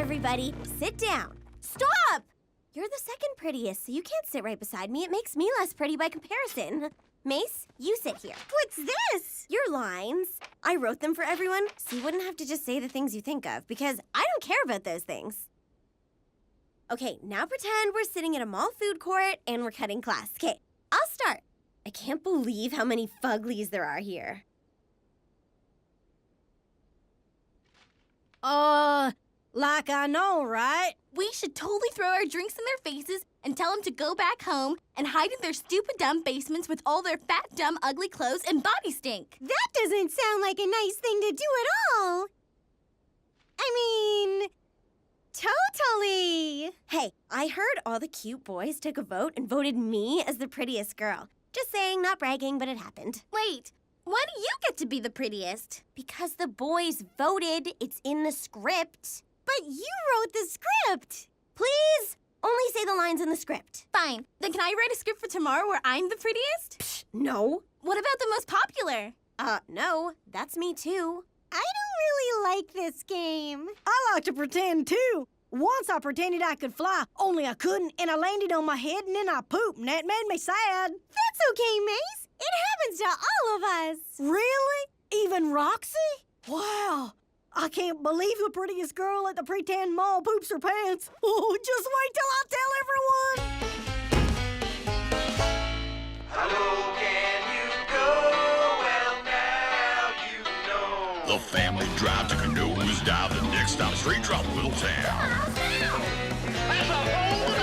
everybody. Sit down. Stop! You're the second prettiest, so you can't sit right beside me. It makes me less pretty by comparison. Mace, you sit here. What's this? Your lines. I wrote them for everyone, so you wouldn't have to just say the things you think of, because I don't care about those things. Okay, now pretend we're sitting at a mall food court and we're cutting class. Okay, I'll start. I can't believe how many fuglies there are here. Like I know, right? We should totally throw our drinks in their faces and tell them to go back home and hide in their stupid, dumb basements with all their fat, dumb, ugly clothes and body stink. That doesn't sound like a nice thing to do at all. I mean, totally. Hey, I heard all the cute boys took a vote and voted me as the prettiest girl. Just saying, not bragging, but it happened. Wait, why do you get to be the prettiest? Because the boys voted. It's in the script. But you wrote the script. Please, only say the lines in the script. Fine. Then can I write a script for tomorrow where I'm the prettiest? Psh, no. What about the most popular? No. That's me, too. I don't really like this game. I like to pretend, too. Once I pretended I could fly, only I couldn't, and I landed on my head, and then I pooped, and that made me sad. That's okay, Mace. It happens to all of us. Really? Even Roxy? Wow. I can't believe the prettiest girl at the pretend mall poops her pants. Oh, just wait till I tell everyone. Hello, can you go? Well, now you know. The family drive to Canoes Dive. The next stop, straight drop, Little Town. That's a hole!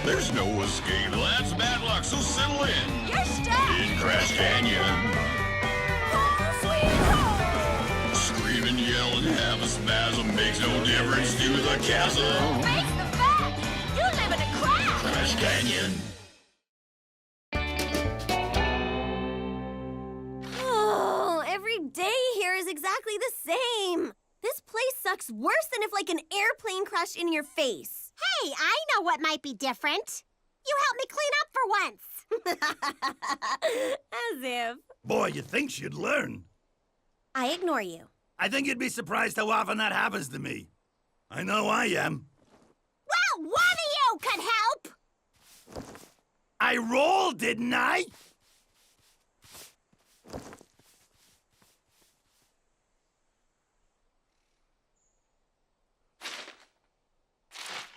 There's no escape. That's bad luck, so settle in. You're stuck! In Crash Canyon. Scream and yell and have a spasm. Makes no difference to the chasm. Face the fact! You live in a crash! Crash Canyon. Oh, every day here is exactly the same. This place sucks worse than if, like, an airplane crashed in your face. Hey, I know what might be different. You helped me clean up for once. As if. Boy, you'd think she'd learn. I ignore you. I think you'd be surprised how often that happens to me. I know I am. Well, one of you could help. I rolled, didn't I?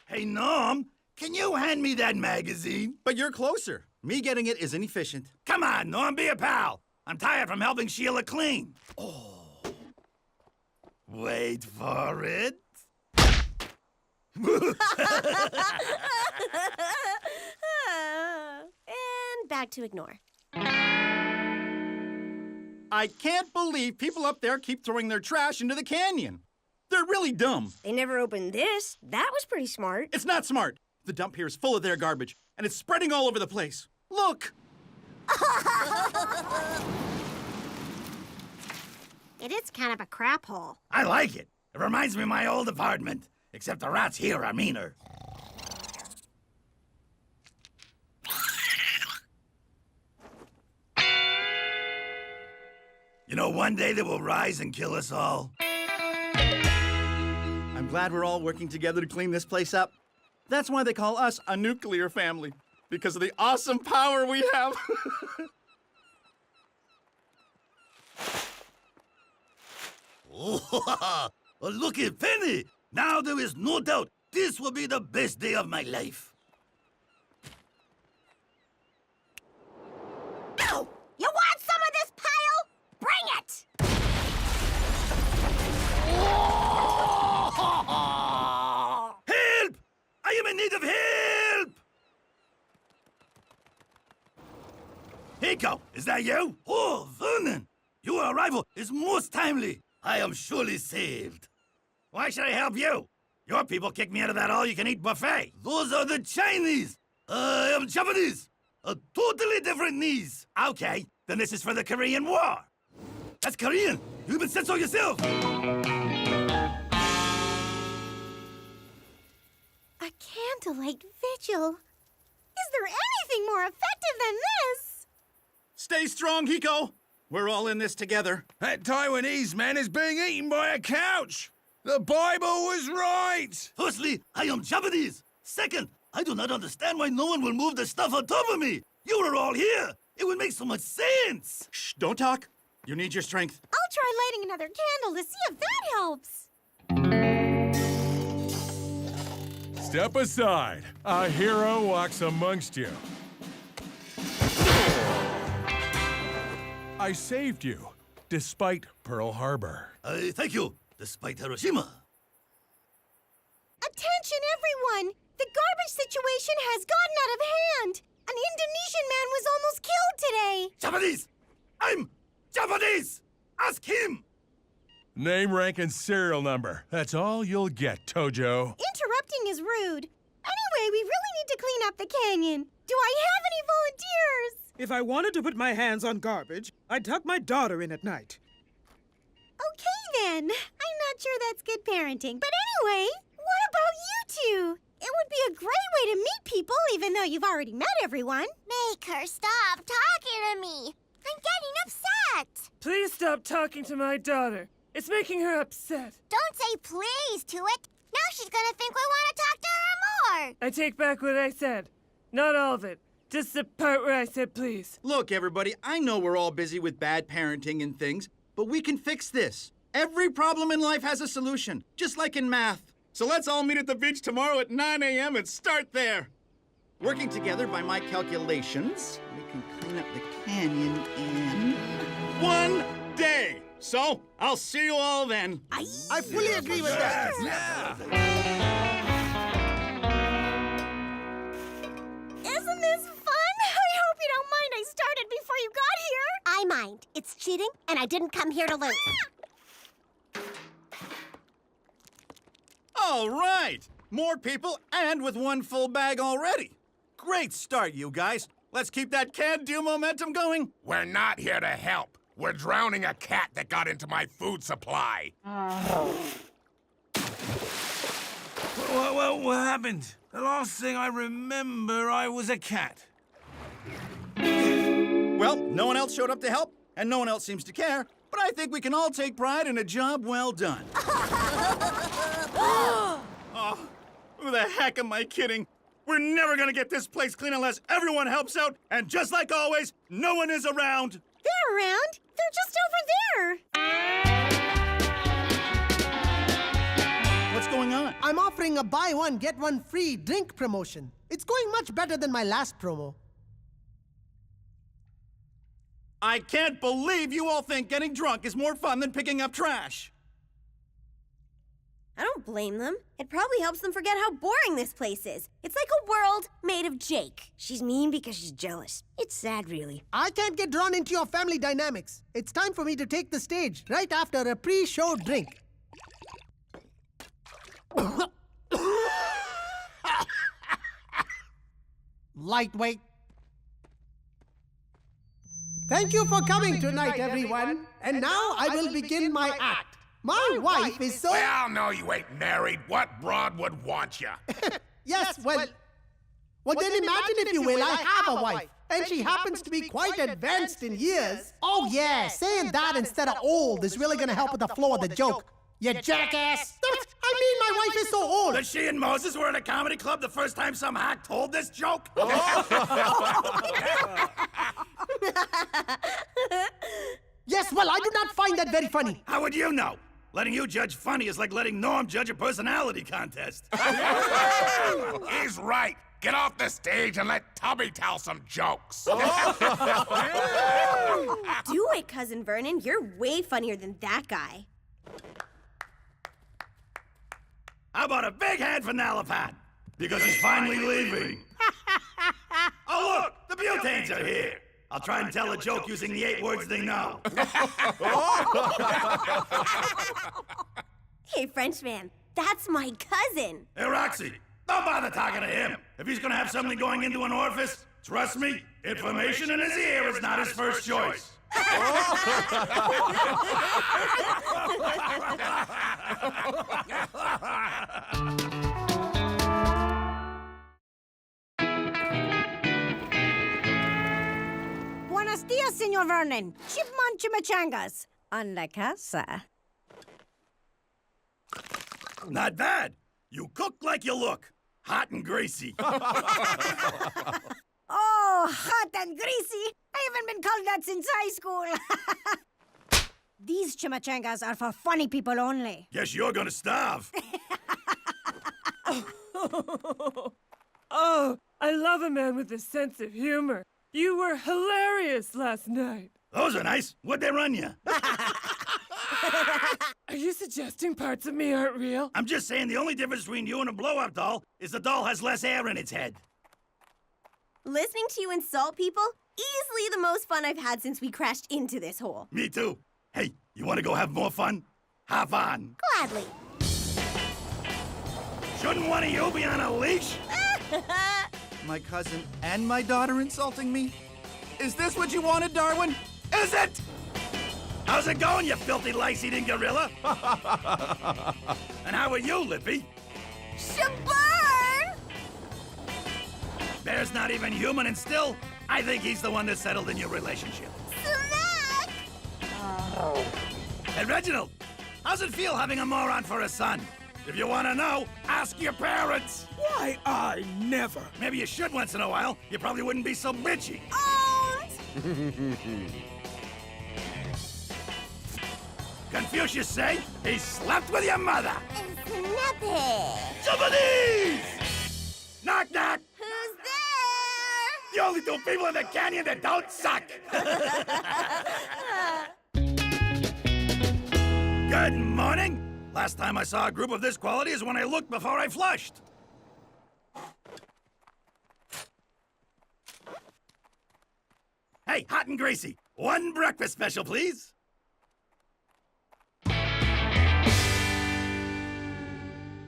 Hey, Norm, can you hand me that magazine? But you're closer. Me getting it is inefficient. Come on, Norm, be a pal. I'm tired from helping Sheila clean. Oh. Wait for it. And back to ignore. I can't believe people up there keep throwing their trash into the canyon. They're really dumb. They never opened this. That was pretty smart. It's not smart. The dump here is full of their garbage, and it's spreading all over the place. Look! It is kind of a crap hole. I like it. It reminds me of my old apartment, except the rats here are meaner. You know, one day they will rise and kill us all. I'm glad we're all working together to clean this place up. That's why they call us a nuclear family, because of the awesome power we have. Oh, look at Penny! Now there is no doubt this will be the best day of my life. No! You want some of this pile? Bring it! Help! I am in need of help! Hiko, is that you? Oh, Vernon! Your arrival is most timely. I am surely saved. Why should I help you? Your people kicked me out of that all-you-can-eat buffet. Those are the Chinese. I am Japanese. A totally different knees. Okay, then this is for the Korean War. That's Korean. You even said so yourself. A candlelight vigil. Is there anything more effective than this? Stay strong, Hiko. We're all in this together. That Taiwanese man is being eaten by a couch. The Bible was right! Firstly, I am Japanese. Second, I do not understand why no one will move the stuff on top of me. You are all here. It would make so much sense. Shh, don't talk. You need your strength. I'll try lighting another candle to see if that helps. Step aside. A hero walks amongst you. I saved you, despite Pearl Harbor. Thank you, despite Hiroshima. Attention, everyone! The garbage situation has gotten out of hand. An Indonesian man was almost killed today. Japanese! I'm Japanese! Ask him! Name, rank, and serial number. That's all you'll get, Tojo. Interrupting is rude. Anyway, we really need to clean up the canyon. Do I have any volunteers? If I wanted to put my hands on garbage, I'd tuck my daughter in at night. Okay, then. I'm not sure that's good parenting. But anyway, what about you two? It would be a great way to meet people, even though you've already met everyone. Make her stop talking to me. I'm getting upset. Please stop talking to my daughter. It's making her upset. Don't say please to it. Now she's gonna think we want to talk to her more. I take back what I said. Not all of it. Just the part where I said please. Look, everybody, I know we're all busy with bad parenting and things, but we can fix this. Every problem in life has a solution, just like in math. So let's all meet at the beach tomorrow at 9 a.m. and start there. Working together, by my calculations, we can clean up the canyon in 1 day. So, I'll see you all then. I fully agree with that. Isn't this fun? I hope you don't mind I started before you got here. I mind. It's cheating, and I didn't come here to lose. All right. More people and with one full bag already. Great start, you guys. Let's keep that can-do momentum going. We're not here to help. We're drowning a cat that got into my food supply. What happened? The last thing I remember, I was a cat. Well, no one else showed up to help, and no one else seems to care, but I think we can all take pride in a job well done. Oh, who the heck am I kidding? We're never gonna get this place clean unless everyone helps out, and just like always, no one is around. They're around. They're just over there. What's going on? I'm offering a buy one, get one free drink promotion. It's going much better than my last promo. I can't believe you all think getting drunk is more fun than picking up trash. I don't blame them. It probably helps them forget how boring this place is. It's like a world made of Jake. She's mean because she's jealous. It's sad, really. I can't get drawn into your family dynamics. It's time for me to take the stage right after a pre-show drink. Lightweight. Thank you for coming tonight, everyone. And now I will begin my act. My wife is so... Well, no, you ain't married. What broad would want you? Yes, well, then imagine, if you will, I have a wife. And she happens to be quite advanced in years. Oh, yeah, saying that instead of old is really gonna help with the flow of the joke. You jackass! I mean, my wife is so old. That she and Moses were in a comedy club the first time some hack told this joke? Yes, well, I do not find that very funny. How would you know? Letting you judge funny is like letting Norm judge a personality contest. He's right. Get off the stage and let Tubby tell some jokes. Do it, Cousin Vernon. You're way funnier than that guy. How about a big hand for Nalapat? Because he's finally leaving. Oh, look! The butanes are here. I'll try and tell a joke using the 8 words they know. Hey, Frenchman, that's my cousin. Hey, Roxy, don't bother talking to him. If he's gonna have something going into an orifice, trust me, information in his ear is not his first choice. Buenos dias, Señor Vernon. Chipmunk chimichangas. On la casa. Not bad. You cook like you look. Hot and greasy. Oh, hot and greasy. I haven't been called that since high school. These chimichangas are for funny people only. Guess you're gonna starve. Oh, I love a man with a sense of humor. You were hilarious last night. Those are nice. What'd they run you? Are you suggesting parts of me aren't real? I'm just saying the only difference between you and a blow-up doll is the doll has less air in its head. Listening to you insult people, easily the most fun I've had since we crashed into this hole. Me too. Hey, you want to go have more fun? Have on. Gladly. Shouldn't one of you be on a leash? My cousin and my daughter insulting me? Is this what you wanted, Darwin? Is it? How's it going, you filthy lice-eating gorilla? And how are you, Lippy? Shaburn! Bear's not even human, and still, I think he's the one that settled in your relationship. Smack! Hey, Reginald, how's it feel having a moron for a son? If you want to know, ask your parents. Why, I never. Maybe you should once in a while. You probably wouldn't be so bitchy. Confucius say he slept with your mother. Snappy! Somebody's! Knock, knock. Who's there? The only two people in the canyon that don't suck. Good morning. Last time I saw a group of this quality is when I looked before I flushed. Hey, hot and greasy. One breakfast special, please.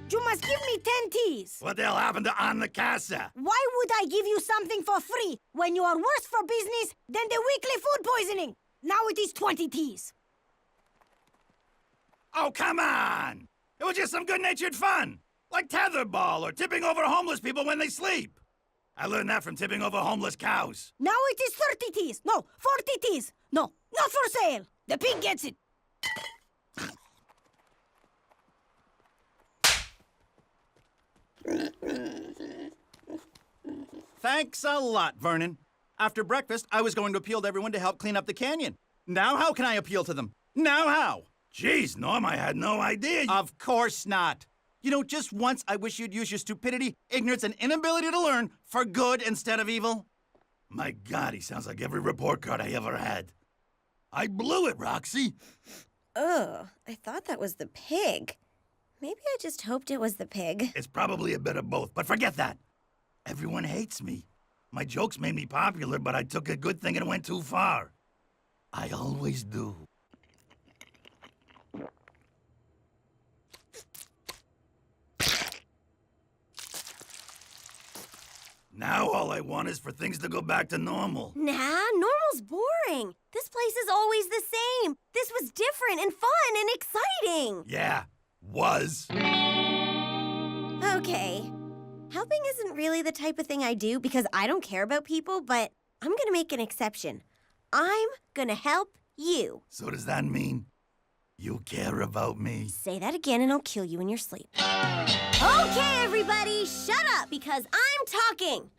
You must give me 10 teas. What the hell happened to On the Casa? Why would I give you something for free when you are worse for business than the weekly food poisoning? Now it is 20 teas. Oh, come on! It was just some good-natured fun. Like tetherball or tipping over homeless people when they sleep. I learned that from tipping over homeless cows. Now it is 30 teas. No, 40 teas. No, not for sale. The pig gets it. Thanks a lot, Vernon. After breakfast, I was going to appeal to everyone to help clean up the canyon. Now how can I appeal to them? Now how? Jeez, Norm, I had no idea. Of course not. You know, just once I wish you'd use your stupidity, ignorance, and inability to learn for good instead of evil. My God, he sounds like every report card I ever had. I blew it, Roxy. Ugh, I thought that was the pig. Maybe I just hoped it was the pig. It's probably a bit of both, but forget that. Everyone hates me. My jokes made me popular, but I took a good thing and went too far. I always do. Now all I want is for things to go back to normal. Nah, normal's boring. This place is always the same. This was different and fun and exciting. Yeah, was. Okay. Helping isn't really the type of thing I do because I don't care about people, but I'm gonna make an exception. I'm gonna help you. So does that mean you care about me? Say that again and I'll kill you in your sleep. Okay, everybody, shut up because I'm talking.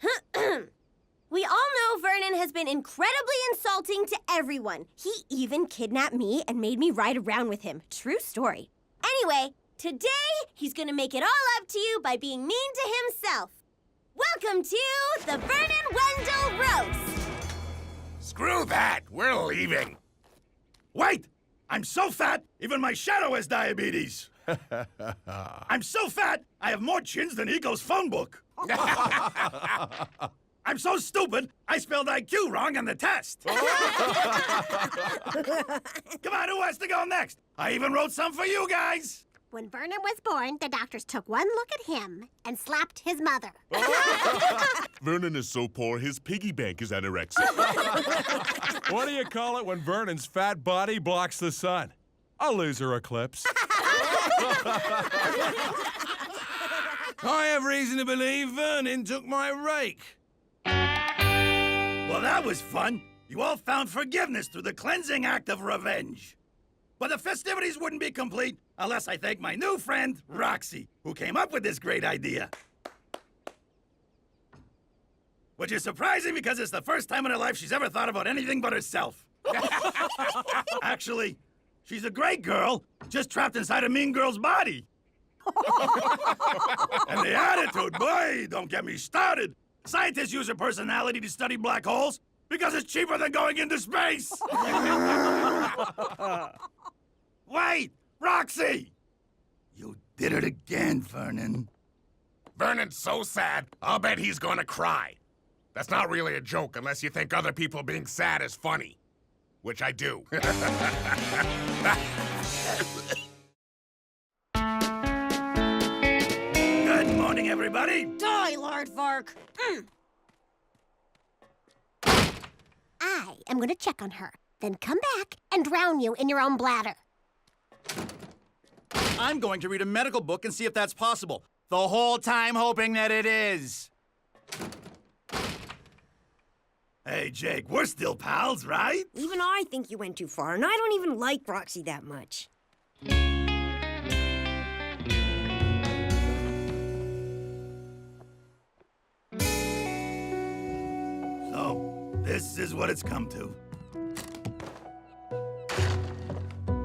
We all know Vernon has been incredibly insulting to everyone. He even kidnapped me and made me ride around with him. True story. Anyway, today he's gonna make it all up to you by being mean to himself. Welcome to the Vernon Wendell Roast. Screw that, we're leaving. Wait, I'm so fat, even my shadow has diabetes. I'm so fat, I have more chins than Eco's phone book. I'm so stupid, I spelled IQ wrong on the test. Come on, who has to go next? I even wrote some for you guys. When Vernon was born, the doctors took one look at him and slapped his mother. Vernon is so poor, his piggy bank is anorexic. What do you call it when Vernon's fat body blocks the sun? A loser eclipse. I have reason to believe Vernon took my rake. Well, that was fun. You all found forgiveness through the cleansing act of revenge. But the festivities wouldn't be complete unless I thank my new friend, Roxy, who came up with this great idea. Which is surprising because it's the first time in her life she's ever thought about anything but herself. Actually, she's a great girl, just trapped inside a mean girl's body. And the attitude, boy, don't get me started. Scientists use her personality to study black holes because it's cheaper than going into space. Wait, Roxy! You did it again, Vernon. Vernon's so sad, I'll bet he's gonna cry. That's not really a joke unless you think other people being sad is funny. Which I do. Good morning, everybody. Die, Lord Vark. I am going to check on her, then come back and drown you in your own bladder. I'm going to read a medical book and see if that's possible. The whole time hoping that it is. Hey, Jake, we're still pals, right? Even I think you went too far, and I don't even like Roxy that much. So, this is what it's come to.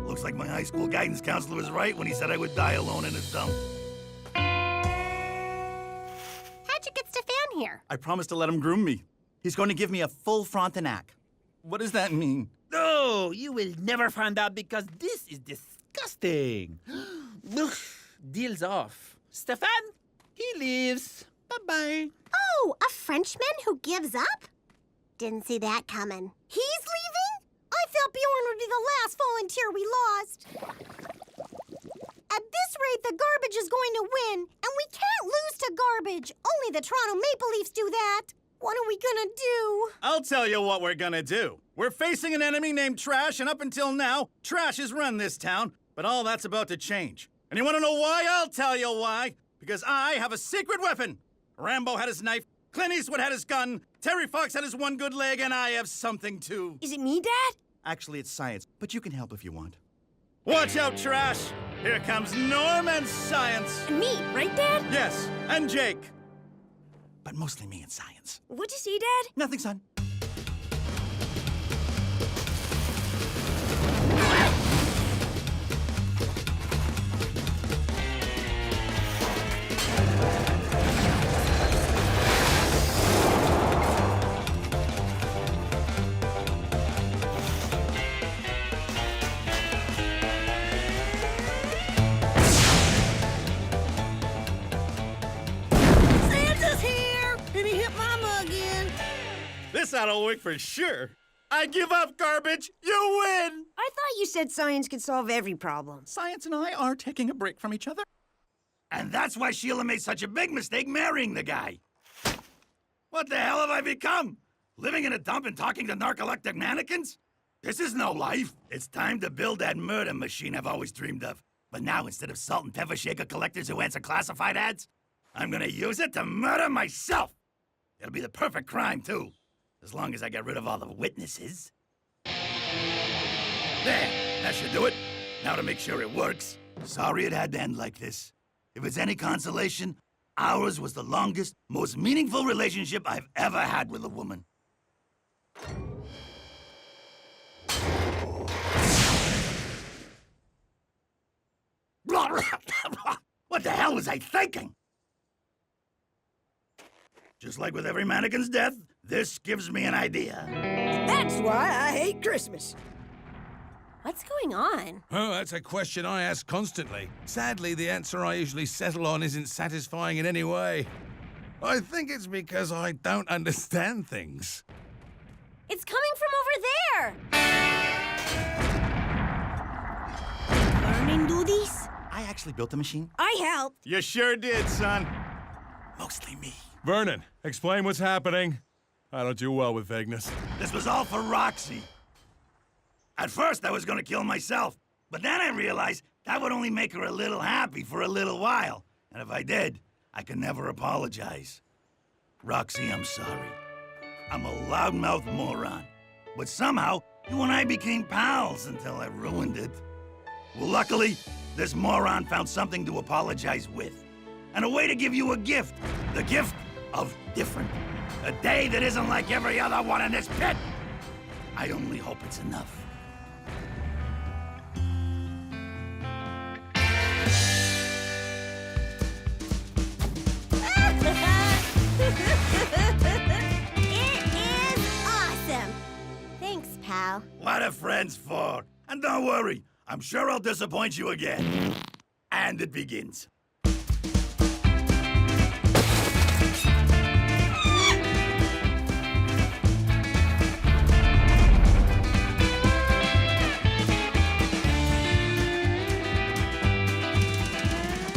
Looks like my high school guidance counselor was right when he said I would die alone in a dump. How'd you get Stefan here? I promised to let him groom me. He's going to give me a full Frontenac. What does that mean? No, you will never find out because this is disgusting. Ugh, deal's off. Stefan, he leaves. Bye-bye. Oh, a Frenchman who gives up? Didn't see that coming. He's leaving? I thought Bjorn would be the last volunteer we lost. At this rate, the garbage is going to win, and we can't lose to garbage. Only the Toronto Maple Leafs do that. What are we gonna do? I'll tell you what we're gonna do. We're facing an enemy named Trash, and up until now, Trash has run this town. But all that's about to change. And you wanna know why? I'll tell you why. Because I have a secret weapon. Rambo had his knife, Clint Eastwood had his gun, Terry Fox had his one good leg, and I have something too. Is it me, Dad? Actually, it's science, but you can help if you want. Watch out, Trash! Here comes Norman Science! And me, right, Dad? Yes, and Jake. But mostly me and science. What'd you see, Dad? Nothing, son. This ought to work for sure. I give up, garbage. You win. I thought you said science could solve every problem. Science and I are taking a break from each other. And that's why Sheila made such a big mistake marrying the guy. What the hell have I become? Living in a dump and talking to narcoleptic mannequins? This is no life. It's time to build that murder machine I've always dreamed of. But now, instead of salt and pepper shaker collectors who answer classified ads, I'm gonna use it to murder myself. It'll be the perfect crime, too. As long as I get rid of all the witnesses. There, that should do it. Now to make sure it works. Sorry it had to end like this. If it's any consolation, ours was the longest, most meaningful relationship I've ever had with a woman. What the hell was I thinking? Just like with every mannequin's death, this gives me an idea. That's why I hate Christmas. What's going on? Oh, that's a question I ask constantly. Sadly, the answer I usually settle on isn't satisfying in any way. I think it's because I don't understand things. It's coming from over there! Vernon do this? I actually built the machine. I helped. You sure did, son. Mostly me. Vernon, explain what's happening. I don't do well with vagueness. This was all for Roxy. At first, I was gonna kill myself, but then I realized that would only make her a little happy for a little while. And if I did, I could never apologize. Roxy, I'm sorry. I'm a loudmouth moron. But somehow, you and I became pals until I ruined it. Well, luckily, this moron found something to apologize with. And a way to give you a gift. The gift of different. A day that isn't like every other one in this pit. I only hope it's enough. It is awesome. Thanks, pal. What are friends for? And don't worry, I'm sure I'll disappoint you again. And it begins.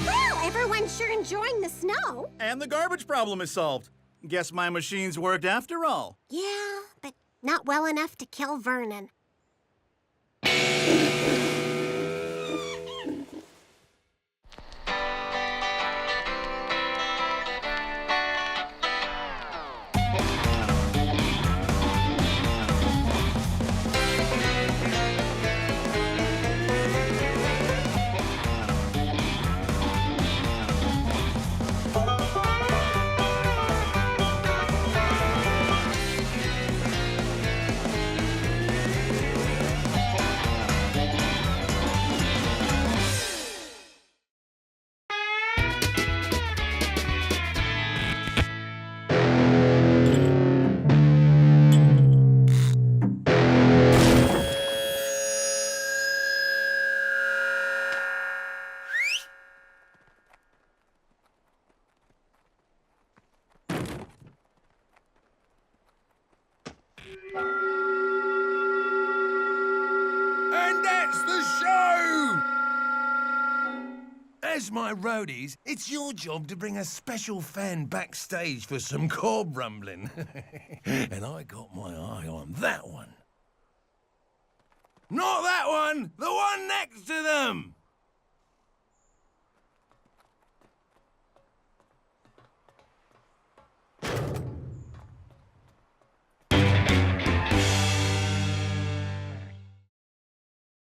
Well, everyone's sure enjoying the snow. And the garbage problem is solved. Guess my machines worked after all. Yeah, but not well enough to kill Vernon. And that's the show! As my roadies, it's your job to bring a special fan backstage for some corb rumbling. And I got my eye on that one. Not that one! The one next to them!